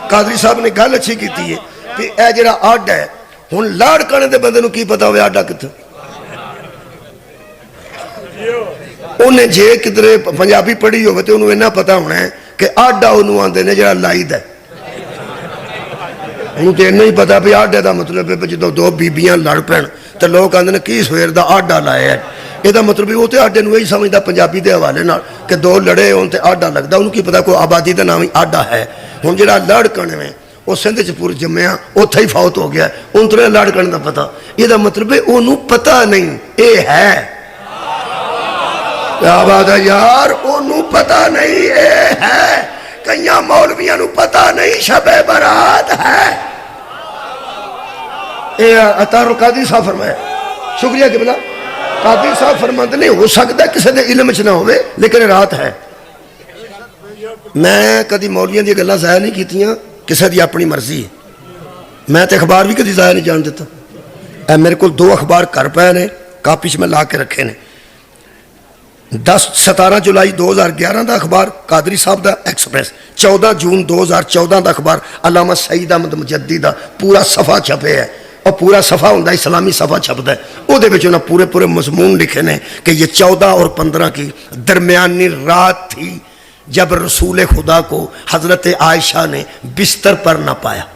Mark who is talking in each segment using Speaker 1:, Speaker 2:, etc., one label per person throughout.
Speaker 1: कादरी साहब ने गल अच्छी की है कि यह जो अड है हुण लाड़ करने के बंदे की पता हो आडा कित्थे उन्हें जे किधरे पंजाबी पढ़ी हो तो उन्हें इन्ना पता होना है कि आडा उन्होंने आते हैं जो लाइद है उन्होंने तो इन्ना ही पता भी आडे का मतलब है जो दो बीबियां लड़ पैन तो लोग आते की सवेर का आडा लाया है यदा मतलब वो तो आडे यही समझदा पंजाबी के हवाले कि दो लड़े हो तो आडा लगता उन्होंने की पता कोई आबादी का नाम ही आडा है हुण जो लड़ कणवे वो सिंध च पूर जम्मिया उत्थे ही फौत हो गया उन तो लड़ कण का पता यदा मतलब उन्होंने पता नहीं ये है क्या बात है यार ओनू पता नहीं ये है कई मौलविया पता नहीं शबे बरात है अतार कादी साहब फरमाया शुक्रिया कि बोला कादी साहब फरमाते नहीं हो सकता किसी के इलम च ना हो लेकिन रात है मैं कभी मौलविया दी गल्लां ज़ाया नहीं कीतियां किसी की अपनी मर्जी है मैं तो अखबार भी कभी ज़ाया नहीं जान दिता मेरे को 2 अखबार घर पे ने कापी च मैं ला के रखे ने 17 जुलाई 2011 का अखबार कादरी साहब का एक्सप्रैस 14 जून 2014 का अखबार अल्लामा सईद अहमद मुजद्दी का पूरा सफ़ा छपे है और पूरा सफ़ा होंगे इस्लामी सफ़ा छपता है वो पूरे पूरे मजमून लिखे ने कि ये 14 और 15 की दरमियानी रात थी जब रसूल खुदा को हज़रत आयशा ने बिस्तर पर न पाया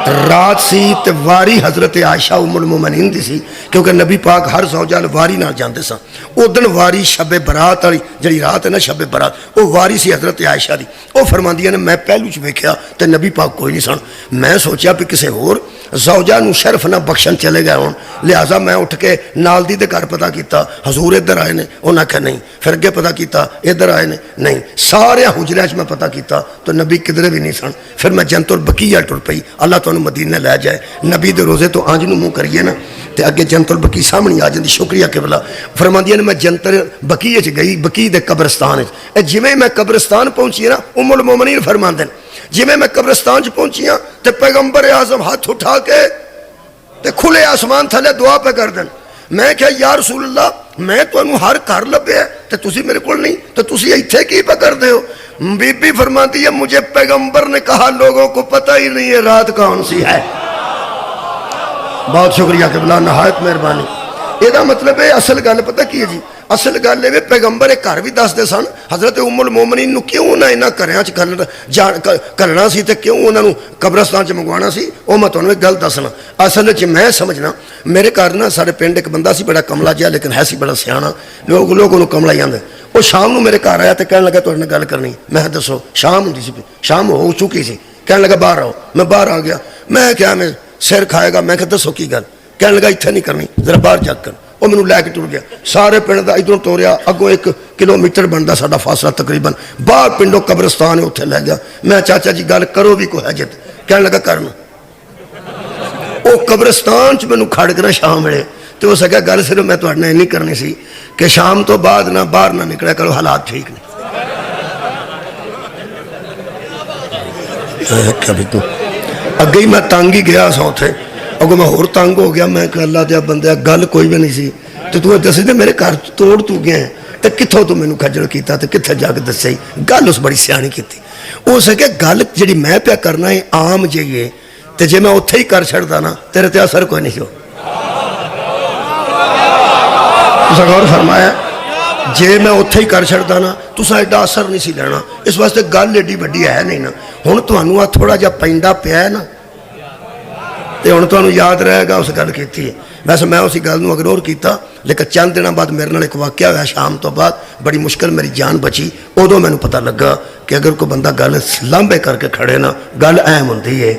Speaker 1: रात सी तो वारी हज़रत आयशा उम्मुल मोमिनीन दी सी क्योंकि नबी पाक हर सौजाल वारी नाल जाते सन उदन वारी शबे बरात वाली जी रात है ना शबे बरात वो वारी सी हज़रत आयशा दी वो फरमांदियां ने मैं पहलू च वेख्या तो नबी पाक कोई नहीं सन मैं सोचा भी किसी होर सौजा नूं शर्फ ना बख्शन चले गए होण लिहाजा मैं उठ के नाल दी दे घर पता किया हजूर इधर आए ने उन्हें आख्या नहीं फिर अगे पता किया इधर आए ने नहीं सारे हुजरिया च मैं पता किया तो नबी किधरे भी नहीं सन फिर मैं जनतुल बकीया टुर पई अल्लाह तुहानूं मदीने लै जाए नबी दे रोज़े तो अंज नूं मुँह करिए ना तो अगे जनतुल बकी सामने आ जाती शुक्रिया किबला फरमांदियां ने मैं जनतल बकीए च गई बकी दे कब्रस्तान जिमें मैं कब्रस्तान पहुंची ना उम्मुल मोमिनीन फरमांदे जिमें मैं कब्रस्तान च पहुंची हाँ तो पैगंबर आजम हाथ उठा के ते खुले आसमान थले दुआ पे कर दें मैं क्या या रसूल अल्लाह मैं तुहानूं हर घर लभ्या ते तुसी मेरे को नहीं तो तुसी इत्थे की पे करते हो बीबी फरमाती है मुझे पैगंबर ने कहा लोगों को पता ही नहीं है रात कौन सी है बहुत शुक्रिया किबला नहायत मेहरबानी ਇਹਦਾ मतलब है असल गल पता की है जी असल गल है पैगंबर घर भी दसते सन हज़रत उम्मुल मोमिनीन नूं क्यों ना इन्हां घरां च घलना सी ते क्यों उन्होंने कब्रस्तान च मंगवाना सी वो मैं तुहानूं एक गल दसना असल च मैं समझना मेरे घर ना साडे पिंड एक बंदा सी बड़ा कमला जिहा लेकिन है सी बड़ा सियाणा लोग उन्होंने कमला ही आंदे वो शाम को मेरे घर आया तो कहने लगा तुहाडे नाल गल करनी मैं दसो शाम होंदी सी शाम हो चुकी सी कहने लगा बाहर आओ मैं बाहर आ गया मैं क्या मैं सिर खाएगा मैं दसो की गल कहने लगा इत्थे नहीं करनी जरा बाहर जा कर वो मैनू लैके टुर गया सारे पिंड का इधरों तोरिया अगों 1 किलोमीटर बनता साडा फासला तकरीबन बाहर पिंडों कब्रस्तान है उत्थे लै गया मैं चाचा जी गल करो भी कोई है जित कहने लगा करना वो कब्रस्तान च मैनू खड़ के ना शाम वेले तो हो सका गल सिर्फ मैं तुहाडे नाल इन्नी करनी सी कि शाम तो बाद ना बाहर ना निकलिया करो हालात ठीक ने तू अगे ही मैं तंग ही गया सा उत्थे अगो मैं होर तंग हो गया मैं अल्लाह दिया बंदे गल कोई भी नहीं सी तो तू दस दे मेरे घर तोड़ तू गया तो कितों तू मैनू खज्जल किया तो कित्थे जाके दस्या गल उस बड़ी सियाणी की हो सके गल जी मैं प्या करना है आम जाइए तो जे मैं उत्थे ही कर छड़दा ना तेरे ते असर कोई नहीं हो गौर फरमाया जे मैं उत्थे ही कर छड़दा ना तुसा एडा असर नहीं सी लेना इस वास्ते गल एडी वड्डी है नहीं ना हुण तुहानूं थोड़ा जिहा पैंदा पिया है ना तो हुण तुहानूं याद रहेगा उस गल की वैसे मैं उस गल नूं इग्नोर किया लेकिन चंद दिनों बाद मेरे नाल एक वाक़या होया शाम तो बाद बड़ी मुश्किल मेरी जान बची उदों मैनूं पता लगा कि अगर कोई बंदा गल लांभे करके खड़े ना गल अहम हुंदी है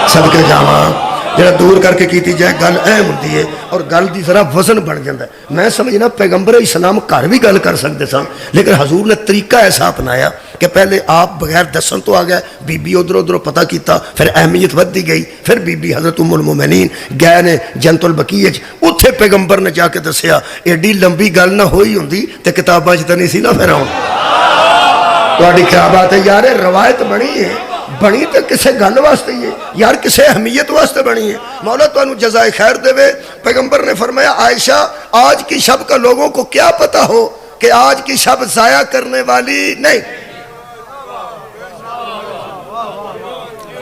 Speaker 1: सदके जावां जो दूर करके की जाए गल अहम होती है और गल की जरा वजन बन जाता है मैं समझना पैगंबर इस्लाम घर भी गल कर सकते सन लेकिन हजूर ने तरीका ऐसा अपनाया कि पहले आप बगैर दसन तो आ गए बीबी उधर उधरों पता किया फिर अहमियत बढ़ती गई फिर बीबी हज़रत उम्मुल मोमिनीन गए ने जनतुल बकीए उत्थे पैगंबर ने जाके दसिया एडी लंबी गल ना होई होंदी तो किताबां च तो नहीं सी ना फिर आउण तुहाडी क्या बात है यार रवायत बनी तो किसी गल वास्ते ही है यार किसी अहमियत वास्ते बनी है मौला तुहानू जज़ाए खैर देवे पैगंबर ने फरमाया आयशा आज की शब का लोगों को क्या पता हो कि आज की शब जाया करने वाली नहीं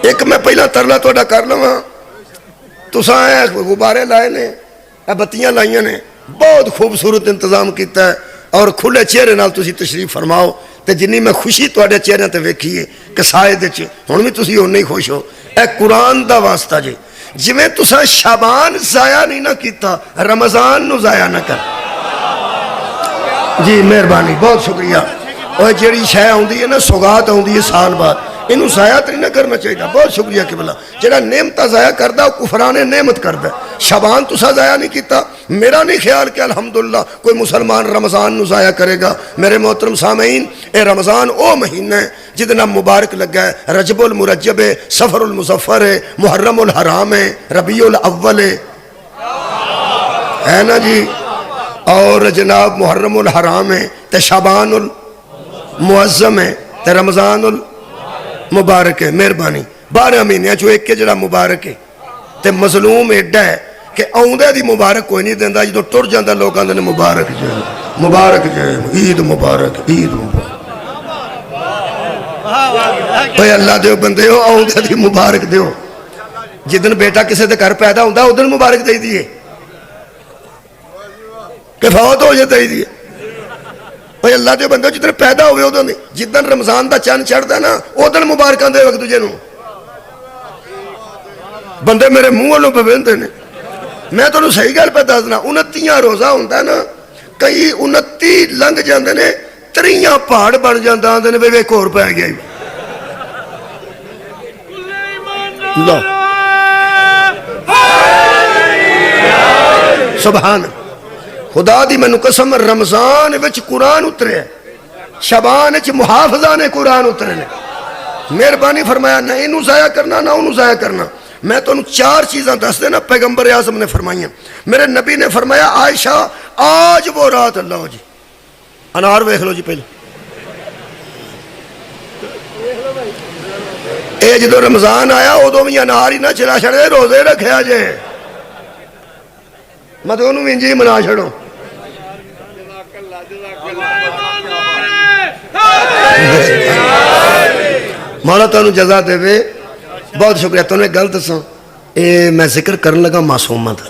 Speaker 1: एक मैं पहला तरला तुहाडा कर लवां, तुसां गुब्बारे लाए ने, बत्तियां लाइया ने, बहुत खूबसूरत इंतजाम किया है और खुले चेहरे नाल तुसीं तशरीफ फरमाओ। तो जिन्नी मैं खुशी तुहाडे चेहरे ते वेखी है कि शायद हुण भी तुसीं उन्ने ही खुश हो। यह कुरान दा वास्ता जी, जिवें तुसां शाबान जाया नहीं ना किया, रमजान नूं जाया ना कर। जी मेहरबानी, बहुत शुक्रिया। और जी शै आउंदी है ना, सौगात आउंदी है साल बाद, इनू जाया तो नहीं करना चाहिए। बहुत शुक्रिया कि भला जो नेमत जाया करता कुफराने नेमत करता। शाबान तुसा जाया नहीं किया, मेरा नहीं ख्याल कि अल्हम्दुलिल्लाह कोई मुसलमान रमज़ान नू जाया करेगा। मेरे मोहतरम सामीन, ये रमज़ान वो महीना है जिद नाम मुबारक लगा है। रजबुल मुरज्जब है, सफरुल मुजफ्फर है, मुहर्रमुल हराम है, रबीउल अव्वल है ना जी, और जनाब मुहर्रमुल हराम है, तो शाबानुल मुअज़्ज़म है, तो रमज़ानुल मुबारक है। मेहरबानी 12 महीनों चो एक जरा मुबारक है। तो मजलूम एडा है कि आउंदे दी मुबारक कोई नहीं देंदा, जो टुर जाता लोग आते हैं मुबारक जय मुबारक जय, ईद मुबारक ईद मुबारक। अल्लाह दे बंदे हो, आउंदे दी मुबारक दो। जिदन बेटा किसी के घर पैदा होता उदन मुबारक दे दिए कि फौत हो जाए दे दिए। भाई अल्लाह के बंदे जिदन पैदा हो उदों नहीं, जिदन रमजान का चंद चढ़ता ना उदन मुबारक दे एक दूजे बंदे मेरे मुंह वालों पवेंदे ने। मैं तुहानू सही गल पे दसना, 29 रोजा होंदा ना, कई 29 लंघ जाते ने, 30 पहाड़ बन जाता आते वे एक होर पै गया। लो सुभान खुदा दी मैनू कसम, रमजान विच कुरान उतरे, शबान च मुहाफिजा ने कुरान उतरे ने। मेहरबानी फरमाया ना इनू जाया करना ना उन्होंने जाया करना। मैं तुहानू 4 चीज़ां दस देना पैगंबर आज़म ने फरमाइया। मेरे नबी ने फरमाया आयशा आज वो रात, लो जी अनार वेख लो जी पहले, ये जो रमजान आया उदों भी अनार ही ना चला छड़े, रोजे रखे जे, मतलब उन्होंने इंज ही मना छड़ो। मौला तुहानू जज़ा देवे, बहुत शुक्रिया। तुहानू एक गल दसां, ये मैं जिक्र करन लगा मासूमा दा।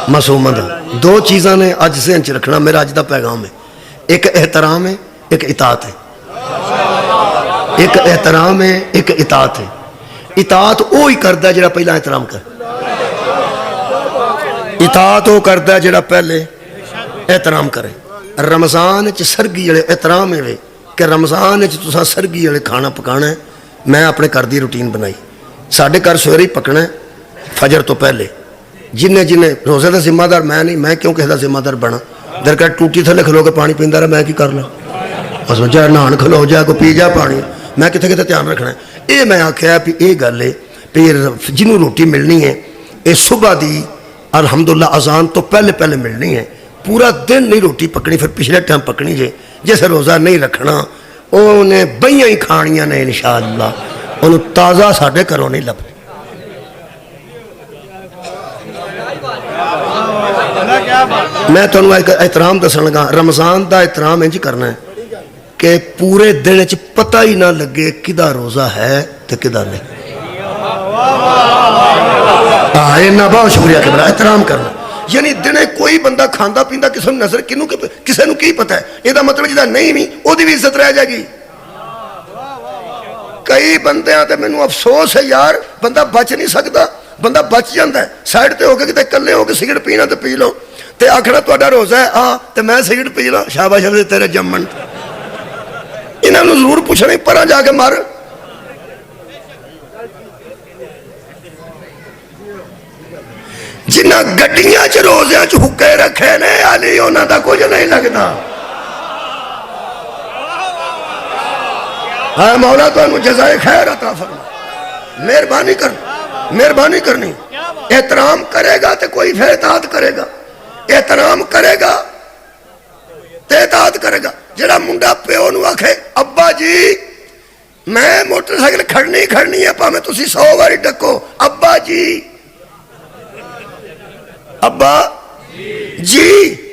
Speaker 1: मासूमा दा 2 चीज़ां ने अज ज़हन च रखना, मेरा अज दा पैगाम है। एक एहतराम है, एक इताअत है। एक एहतराम है, एक इताअत है। इताअत वो ही करता जो पहला एहतराम कर, इताअत वो करता जो पहले एहतराम करे। रमज़ान च सरगी वाले एहतराम है कि रमज़ान तुसा सरगी वाले खाना पकाना है। मैं अपने घर की रूटीन बनाई, साढ़े घर सवेरे ही पकना है फजर तो पहले। जिन्हें जिन्हें रोज़े का जिम्मेदार मैं नहीं, मैं क्यों किसी का जिम्मेदार बना। दरकार टूटी थले खलो के पानी पींदा रहा, मैं की कर ला, बस जा नहान खलो जा को पी जा पानी, मैं कितने कितने ध्यान रखना है। ये मैं आख्या भी ये गल है भी जिन्हों रोटी मिलनी है ये सुबह की अल्हम्दुलिल्लाह अजान तो पहले पहले मिलनी है। पूरा दिन नहीं रोटी पकनी, फिर पिछले टाइम पकनी जे। जिस रोज़ा नहीं रखना उन्हें बहियां ही खानियां ने इंशाअल्लाह, उन्होंने ताज़ा साढ़े घरों नहीं लभनी। मैं तुहानू एक एहतराम दसन लगा, रमज़ान का एहतराम इंज करना है कि पूरे दिन च पता ही ना लगे किदा रोज़ा है तो किदा नहीं। हाँ इन्ना बहुत शुक्रिया कि बड़ा एहतराम करना। यानी दिने कोई बंदा खांदा पींदा किसी नजर किनू किसी को की पता है, यदा मतलब जिदा नहीं भी ओदी भी इज्जत रह जाएगी। कई बंदे तो मैनू अफसोस है यार, बंदा बच नहीं सकता, बंदा बच जाता है साइड पर होकर कितने कल्ले होकर सिगरेट पीना तो पी लो, तो आखना तुहाडा रोज़ा है हाँ तो मैं सिगरेट पी ला, शाबाश तेरे जम्मन। इन्होंने जरूर पूछना पर जाके मर। जिन्ना गड्डियां च रोज़ियां च हुक्के रखे ने अली उन्हां दा कुछ नहीं लगता। हाँ मौला तुहानू जज़ाए खैर अता फरमा। मेहरबानी कर, मेहरबानी करनी। एहतराम करेगा तो कोई फिर इताअत करेगा, एहतराम करेगा तो इताअत करेगा। जरा मुंडा प्यो नू आखे अब्बा जी मैं मोटरसाइकिल खड़नी खड़नी है भावें तुसीं 100 बारी डको, अब्बा जी अब्बा जी,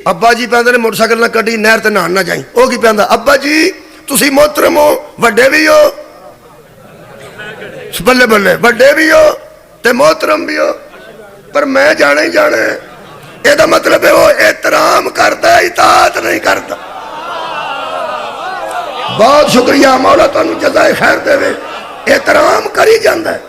Speaker 1: अब्बा जी कहते ने मोटरसाइकिल ना कड्डी नहर ते नहान ना जाई। वो की कहता अब्बा जी तुसीं मोहतरम हो, वड्डे भी हो, ਬੱਲੇ ਬੱਲੇ, ਵੱਡੇ ਵੀ ਹੋ ਤੇ मोहतरम भी हो, पर मैं जाना ही जाना है। ਇਹਦਾ मतलब है वो एहतराम करता है, इताअत नहीं करता। बहुत शुक्रिया, मौला तुहानू जज़ाए खैर देवे। एहतराम करी जाता है,